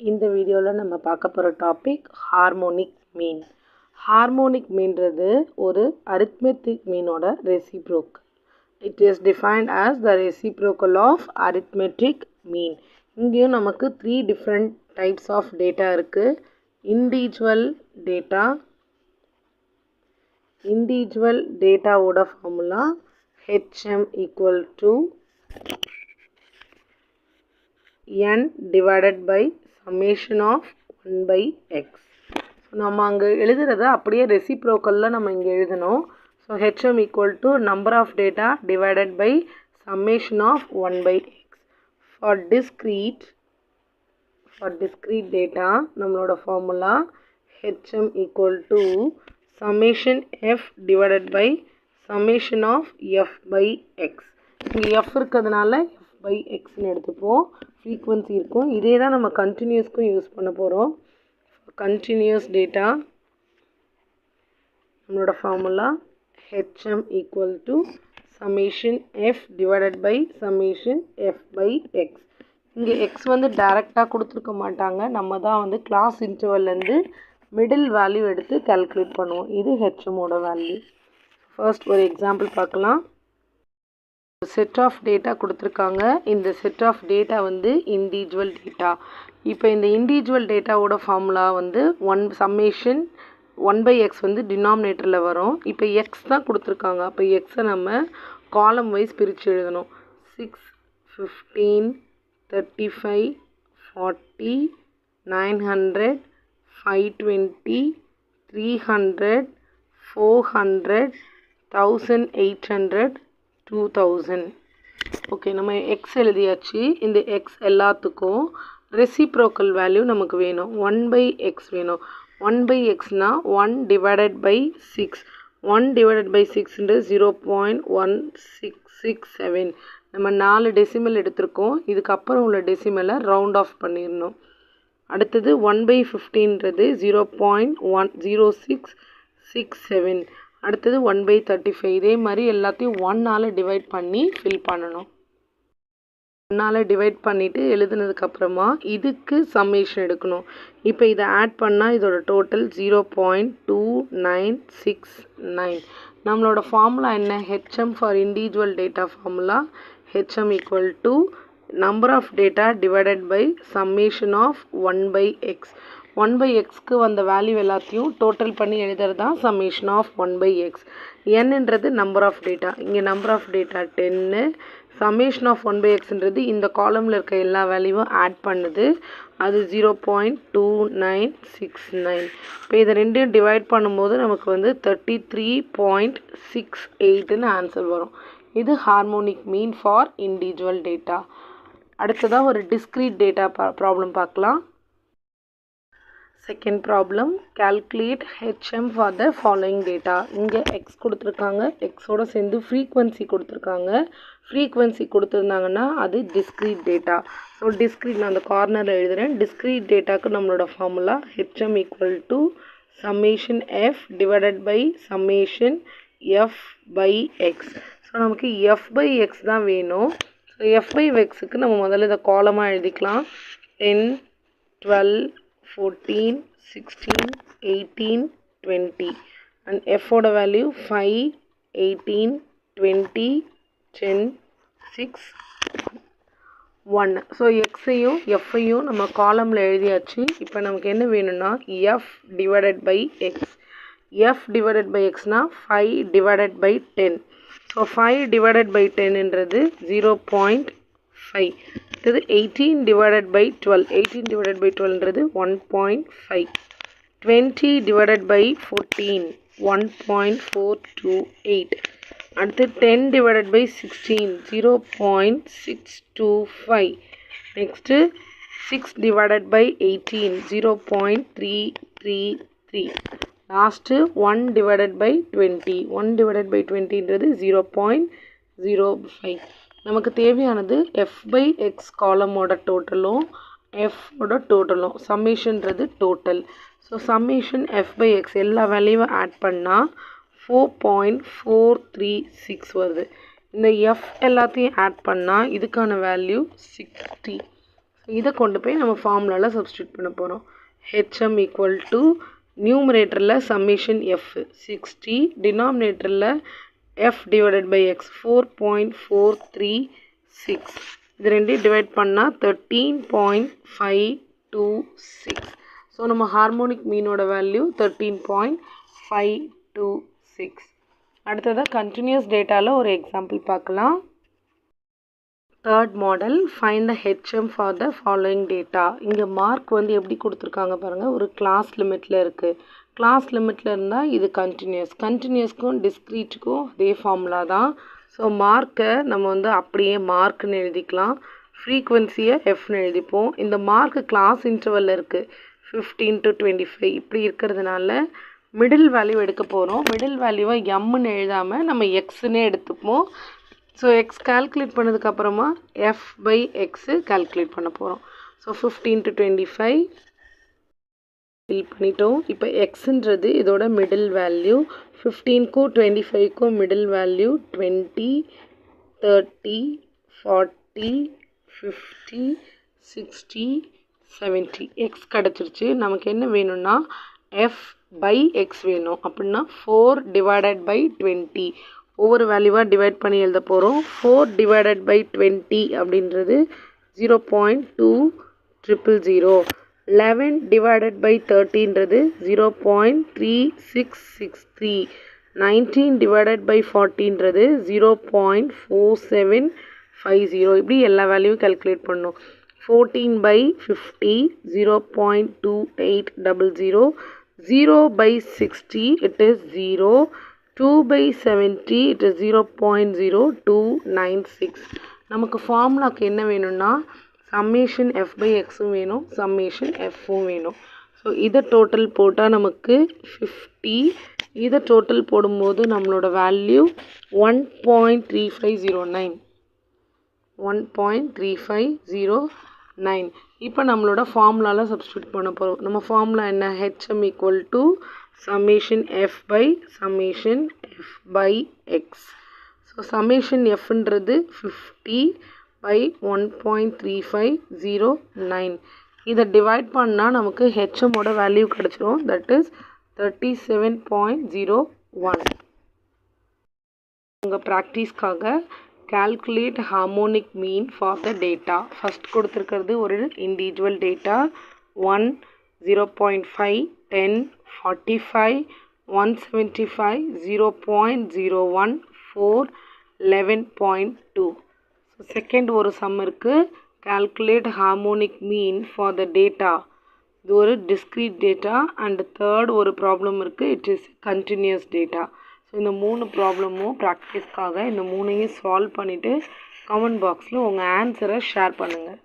இந்த வீடியோவில் நம்ம பார்க்க போகிற டாபிக் ஹார்மோனிக் மீன். ஹார்மோனிக் மீன்றது ஒரு அரித்மெட்டிக் மீனோட reciprocal. It is defined as the reciprocal of arithmetic mean. இங்கேயும் நமக்கு 3 டிஃப்ரெண்ட் டைப்ஸ் ஆஃப் டேட்டா இருக்குது. இண்டிவிஜுவல் டேட்டாவோட formula HM equal to n divided by summation of 1 by x. நம்ம அங்கே எழுதுறத அப்படியே ரெசிப்ரோக்கலில் நம்ம இங்கே எழுதணும். So HM equal to number of data divided by summation of 1 by x. For discrete data நம்மளோட formula HM equal to summation f divided by summation of f by x. இங்கே f இருக்கிறதுனால f by xன்னு எடுத்துப்போம். Frequency இருக்கும். இதே தான் நம்ம கண்டினியூஸ்க்கும் use பண்ண போகிறோம். கண்டினியூஸ் டேட்டா நம்மளோட formula HM equal to summation f divided by summation f by x. இங்கே x வந்து டைரெக்டாக கொடுத்துருக்க மாட்டாங்க. நம்ம தான் வந்து கிளாஸ் இன்டர்வல்லேருந்து மிடில் வேல்யூ எடுத்து கால்குலேட் பண்ணுவோம். இது HMோட வேல்யூ. ஃபர்ஸ்ட் ஒரு எக்ஸாம்பிள் பார்க்கலாம். செட் ஆஃப் டேட்டா கொடுத்துருக்காங்க. இந்த செட் ஆஃப் டேட்டா வந்து இண்டிவிஜுவல் டேட்டா. இப்போ இந்த இண்டிவிஜுவல் டேட்டாவோட ஃபார்முலா வந்து சம்மேஷன் 1 by x வந்து டினாமினேட்டரில் வரும். இப்போ எக்ஸ் தான் கொடுத்துருக்காங்க. அப்போ எக்ஸை நம்ம காலம் வைஸ் பிரித்து எழுதணும். 6, 15, 35, 40, 900, 520, 300, 400, 1800, 2000. ஓகே, நம்ம எக்ஸ் எழுதியாச்சு. இந்த எக்ஸ் எல்லாத்துக்கும் ரெசிப்ரோக்கல் வேல்யூ நமக்கு வேணும். 1 by எக்ஸ் வேணும். 1 by எக்ஸ்னால் 1 divided by 6. 1 divided by 6ன்றது 0.1667. நம்ம 4 டெசிமல் எடுத்திருக்கோம். இதுக்கப்புறம் உள்ள டெசிமலை ரவுண்ட் ஆஃப் பண்ணிடணும். அடுத்தது 1 by 15ன்றது 0.0667. அடுத்தது 1 by 35. இதே மாதிரி எல்லாத்தையும் 1ஆல் டிவைட் பண்ணி ஃபில் பண்ணணும். 1ஆல் டிவைட் பண்ணிவிட்டு எழுதுனதுக்கப்புறமா இதுக்கு சம்மேஷன் எடுக்கணும். இப்போ இதை ஆட் பண்ணால் இதோட டோட்டல் 0.2969. நம்மளோட ஃபார்முலா என்ன? HM for individual data formula HM equal to number of data divided by summation of 1 by x. 1 by xக்கு வந்த வேல்யூ எல்லாத்தையும் டோட்டல் பண்ணி எழுதுறது தான் சம்மேஷன் ஆஃப் 1 by x. nன்றது நம்பர் ஆஃப் டேட்டா. இங்கே number of data 10. Summation of 1 by xன்றது இந்த காலமில் இருக்க எல்லா வேல்யூவும் ஆட் பண்ணுது. அது 0.2969. இப்போ இதை ரெண்டையும் டிவைட் பண்ணும்போது நமக்கு வந்து 33.68ன்னு ஆன்சர் வரும். இது harmonic mean for individual data. அடுத்ததாக ஒரு டிஸ்க்ரீட் டேட்டா ப்ராப்ளம் பார்க்கலாம். Second problem, calculate HM for the following data. இங்கே x கொடுத்துருக்காங்க. எக்ஸோட சேர்ந்து ஃப்ரீக்வன்சி கொடுத்துருக்காங்க. ஃப்ரீக்வன்சி கொடுத்துருந்தாங்கன்னா அது டிஸ்க்ரீட் டேட்டா. ஸோ டிஸ்க்ரீட் நான் அந்த கார்னரில் எழுதுகிறேன். டிஸ்க்ரீட் டேட்டாவுக்கு நம்மளோட formula HM equal to summation f divided by summation f by x. So நமக்கு f by x தான் வேணும். ஸோ f by xக்கு நம்ம முதல்ல இதை காலமாக எழுதிக்கலாம். 10, 12, 14, 16, 18, 20. and f ஓட வேல்யூ 5, 18, 20, 10, 6, 1. ஸோ எக்ஸையும் எஃப்ஐயும் நம்ம காலமில் எழுதியாச்சு. இப்போ நமக்கு என்ன வேணும்னா f divided by x. f divided by எக்ஸ்னால் 5 divided by 10. So 5 divided by 10ன்றது 0.5. இது 18 divided by 12. 18 divided by 12ன்றது 1.5. 20 divided by 14, 1.428. அடுத்து 10 divided by 16, 0.625. Next 6 divided by 18, 0.333. Last 1 divided by 20. 1 divided by 20ன்றது 0.05. நமக்கு தேவையானது f by x காலமோட டோட்டலும் fோட டோட்டலும். சம்மேஷன்றது total. So summation f by x எல்லா வேல்யூவும் ஆட் பண்ணால் 4.436 வருது. இந்த f எல்லாத்தையும் ஆட் பண்ணால் இதுக்கான வேல்யூ 60. ஸோ இதை கொண்டு போய் நம்ம ஃபார்முலாவில் சப்ஸ்டியூட் பண்ண போகிறோம். ஹெச்எம் ஈக்குவல் டு நியூமரேட்டரில் சம்மேஷன் எஃப் 60, டினாமினேட்டரில் எஃப் டிவைடட் பை எக்ஸ் 4.436. இது ரெண்டையும் டிவைட் பண்ணால் 13.526. ஸோ நம்ம ஹார்மோனிக் மீனோட வேல்யூ 13.526. அடுத்ததாக கண்டினியூஸ் டேட்டாவில் ஒரு எக்ஸாம்பிள் பார்க்கலாம். Third model, find the HM for the following data. இங்கே மார்க் வந்து எப்படி கொடுத்துருக்காங்க பாருங்கள், ஒரு கிளாஸ் லிமிட்டில் இருக்குது. கிளாஸ் லிமிட்டில் இருந்தால் இது கண்டினியூஸ்க்கும் டிஸ்க்ரீட்டுக்கும் அதே ஃபார்முலா தான். ஸோ மார்க்கை நம்ம வந்து அப்படியே மார்க்குன்னு எழுதிக்கலாம், ஃப்ரீக்வன்சியை எஃப்னு எழுதிப்போம். இந்த மார்க்கு கிளாஸ் இன்டர்வலில் இருக்குது 15 to 25 இப்படி இருக்கிறதுனால மிடில் வேல்யூ எடுக்க போகிறோம். மிடில் வேல்யூவை எம்னு எழுதாமல் நம்ம எக்ஸ்ன்னே எடுத்துப்போம். ஸோ எக்ஸ் கால்குலேட் பண்ணதுக்கப்புறமா எஃப் பை எக்ஸு கால்குலேட் பண்ண போகிறோம். ஸோ 15 to 25 ஃபில் பண்ணிட்டோம். இப்போ எக்ஸுன்றது இதோட மிடில் வேல்யூ, 15க்கும் 25க்கும் மிடில் வேல்யூ 20, 30, 40, 50, 60, 70. எக்ஸ் கிடச்சிருச்சு. நமக்கு என்ன வேணும்னா எஃப் பை எக்ஸ் வேணும். அப்படின்னா 4 டிவைடட் பை 20. ஒவ்வொரு வேல்யூவாக டிவைட் பண்ணி எழுத போகிறோம். 4 டிவைடட் பை 20 அப்படின்றது 0.2000. 11 டிவைடட் பை 30ன்றது 0.3663. 19 டிவைடட் பை 40ன்றது 0.4750. இப்படி எல்லா வேல்யூவும் கால்குலேட் பண்ணணும். 14 by 50 0.2800. 0 by 60 it is 0. 2 by 70 it is 0.0296. நமக்கு ஃபார்முலாக்கு என்ன வேணும்னா சம்மேஷன் எஃப் பை எக்ஸும் வேணும், சம்மேஷன் எஃப்பும் வேணும். ஸோ இதை டோட்டல் போட்டால் நமக்கு 50. இதை டோட்டல் போடும்போது நம்மளோட வேல்யூ 1.3509. 1.3509. இப்போ நம்மளோட ஃபார்முலாவில் சப்ஸ்டியூட் பண்ண போகிறோம். நம்ம ஃபார்முலா என்ன? HM equal to summation f by summation f by x. So summation எஃப்ன்றது 50 பை 1.3509. இதை டிவைட் பண்ணால் நமக்கு ஹெச்எம்மோட வேல்யூ கிடச்சிரும். That is 37.01. உங்கள் ப்ராக்டிஸ்க்காக calculate harmonic mean for the data. First கொடுத்திருக்கிறது ஒரு individual data 1, 0.5, 10, 45, 175, 0.01, 4, 11.2. So second ஒரு sum இருக்கு, calculate harmonic mean for the data. இது ஒரு discrete data and third ஒரு problem இருக்கு, it is continuous data. So இந்த 3 ப்ராப்ளமும் ப்ராக்டிஸ்க்காக இந்த 3ஐயும் சால்வ் பண்ணிவிட்டு கமெண்ட் பாக்ஸில் உங்கள் ஆன்சரை ஷேர் பண்ணுங்கள்.